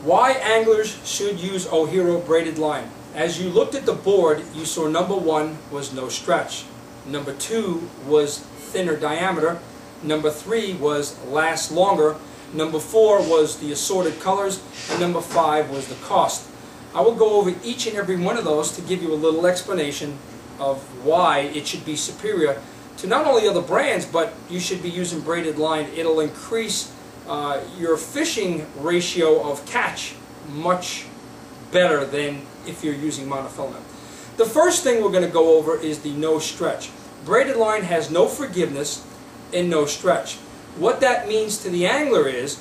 Why anglers should use Ohero braided line. As you looked at the board, you saw number 1 was no stretch. Number 2 was thinner diameter. Number 3 was last longer. Number 4 was the assorted colors. And number 5 was the cost. I will go over each and every one of those to give you a little explanation of why it should be superior to not only other brands, but you should be using braided line. It'll increase your fishing ratio of catch much better than if you're using monofilament. The first thing we're going to go over is the no stretch. Braided line has no forgiveness and no stretch. What that means to the angler is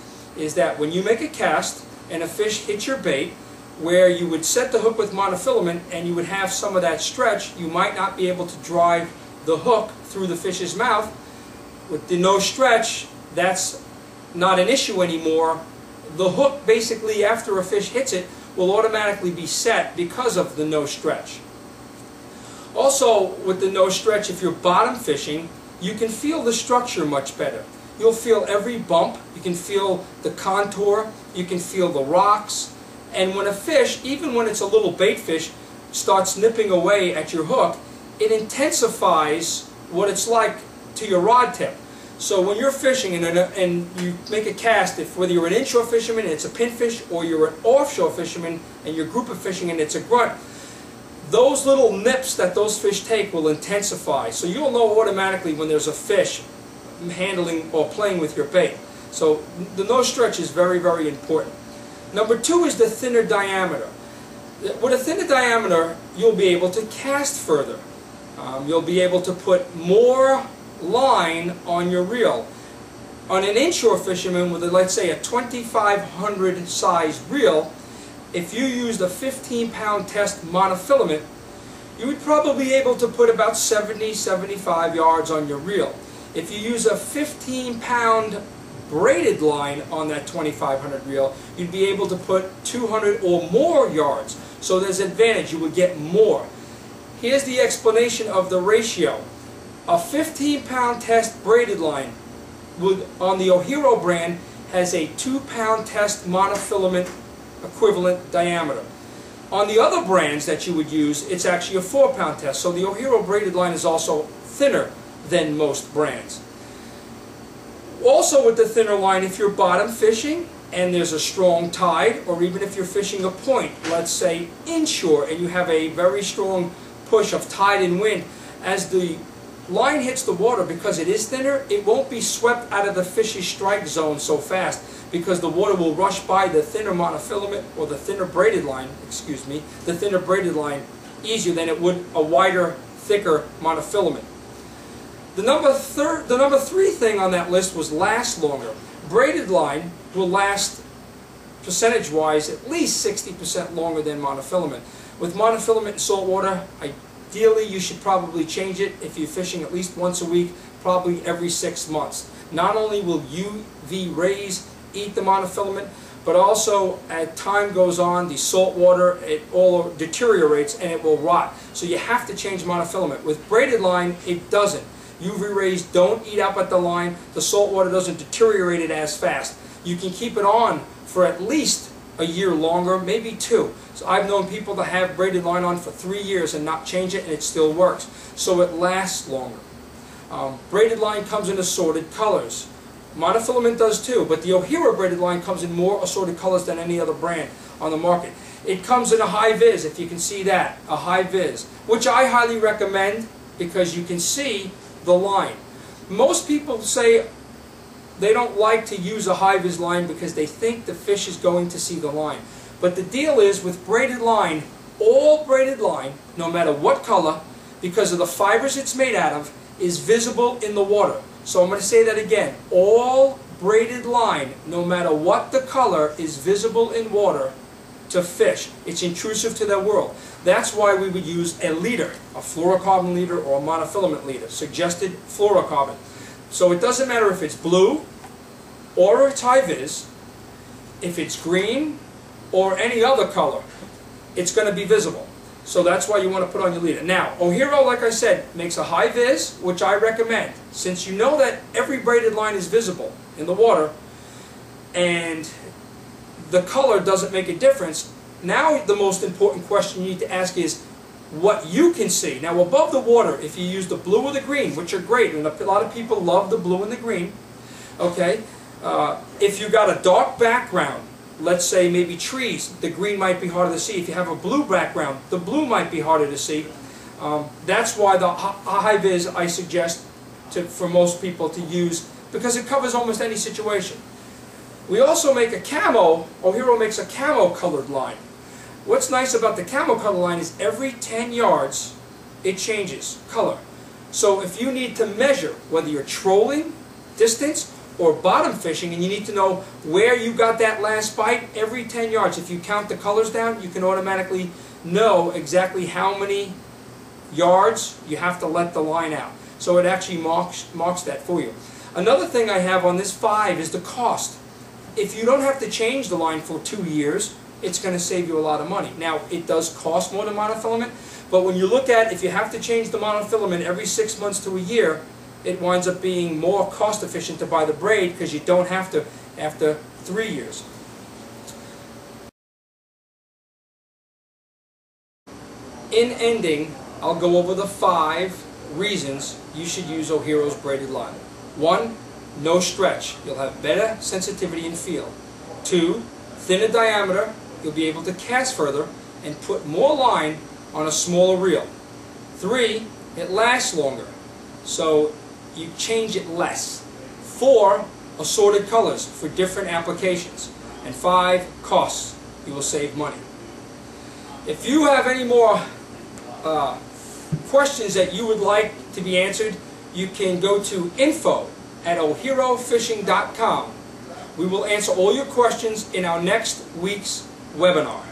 that when you make a cast and a fish hits your bait, where you would set the hook with monofilament and you would have some of that stretch, you might not be able to drive the hook through the fish's mouth. With the no stretch, that's not an issue anymore. The hook basically, after a fish hits it, will automatically be set because of the no stretch. Also, with the no stretch, if you're bottom fishing, you can feel the structure much better. You'll feel every bump, you can feel the contour, you can feel the rocks, and when a fish, even when it's a little bait fish, starts nipping away at your hook, it intensifies what it's like to your rod tip. So when you're fishing and you make a cast, whether you're an inshore fisherman and it's a pinfish, or you're an offshore fisherman and you're grouper fishing and it's a grunt, those little nips that those fish take will intensify. So you'll know automatically when there's a fish handling or playing with your bait. So the no stretch is very, very important. Number 2 is the thinner diameter. With a thinner diameter, you'll be able to cast further. You'll be able to put more line on your reel. On an inshore fisherman with, let's say, a 2500 size reel, if you used a 15-pound test monofilament, you would probably be able to put about 70-75 yards on your reel. If you use a 15-pound braided line on that 2500 reel, you'd be able to put 200 or more yards. So there's an advantage, you would get more. Here's the explanation of the ratio. A 15-pound test braided line on the Ohero brand has a 2-pound test monofilament equivalent diameter. On the other brands that you would use, it's actually a 4-pound test. So the Ohero braided line is also thinner than most brands. Also with the thinner line, if you're bottom fishing and there's a strong tide, or even if you're fishing a point, let's say inshore, and you have a very strong push of tide and wind, as the line hits the water, because it is thinner, it won't be swept out of the fish's strike zone so fast, because the water will rush by the thinner monofilament, or the thinner braided line, excuse me, the thinner braided line easier than it would a wider, thicker monofilament. The number 3 thing on that list was last longer. Braided line will last, percentage-wise, at least 60% longer than monofilament. With monofilament in salt water, ideally you should probably change it if you're fishing at least once a week, probably every 6 months. Not only will UV rays eat the monofilament, but also as time goes on, the salt water, it all deteriorates and it will rot. So you have to change monofilament. With braided line, it doesn't. UV rays don't eat up at the line. The salt water doesn't deteriorate it as fast. You can keep it on for at least a year longer, maybe 2. So I've known people to have braided line on for 3 years and not change it, and it still works. So it lasts longer. Braided line comes in assorted colors. Monofilament does too, but the Ohero braided line comes in more assorted colors than any other brand on the market. It comes in a high vis, if you can see that, a high vis, which I highly recommend because you can see the line. Most people say they don't like to use a high vis line because they think the fish is going to see the line. But the deal is, with braided line, all braided line, no matter what color, because of the fibers it's made out of, is visible in the water. So I'm going to say that again. All braided line, no matter what the color, is visible in water to fish. It's intrusive to their world. That's why we would use a leader, a fluorocarbon leader or a monofilament leader, suggested fluorocarbon. So it doesn't matter if it's blue or it's high vis, if it's green or any other color, it's going to be visible. So that's why you want to put on your leader. Now, Ohero, like I said, makes a high vis, which I recommend. Since you know that every braided line is visible in the water, and the color doesn't make a difference. Now the most important question you need to ask is what you can see. Now above the water, if you use the blue or the green, which are great, and a lot of people love the blue and the green, okay, if you got a dark background, let's say maybe trees, the green might be harder to see. If you have a blue background, the blue might be harder to see. That's why the high-vis I suggest for most people to use, because it covers almost any situation. We also make a camo. Ohero makes a camo colored line. What's nice about the camo color line is every 10 yards it changes color. So if you need to measure whether you're trolling distance or bottom fishing and you need to know where you got that last bite, every 10 yards, if you count the colors down, you can automatically know exactly how many yards you have to let the line out. So it actually marks that for you. Another thing I have on this 5 is the cost. If you don't have to change the line for 2 years, it's going to save you a lot of money. Now, it does cost more than monofilament, but when you look at if you have to change the monofilament every 6 months to a year, it winds up being more cost efficient to buy the braid because you don't have to after 3 years. In ending, I'll go over the 5 reasons you should use Ohero's braided line. 1, no stretch. You'll have better sensitivity and feel. 2, thinner diameter. You'll be able to cast further and put more line on a smaller reel. 3, it lasts longer, so you change it less. 4, assorted colors for different applications. And 5, costs. You will save money. If you have any more questions that you would like to be answered, you can go to info@oherofishing.com. We will answer all your questions in our next week's webinar.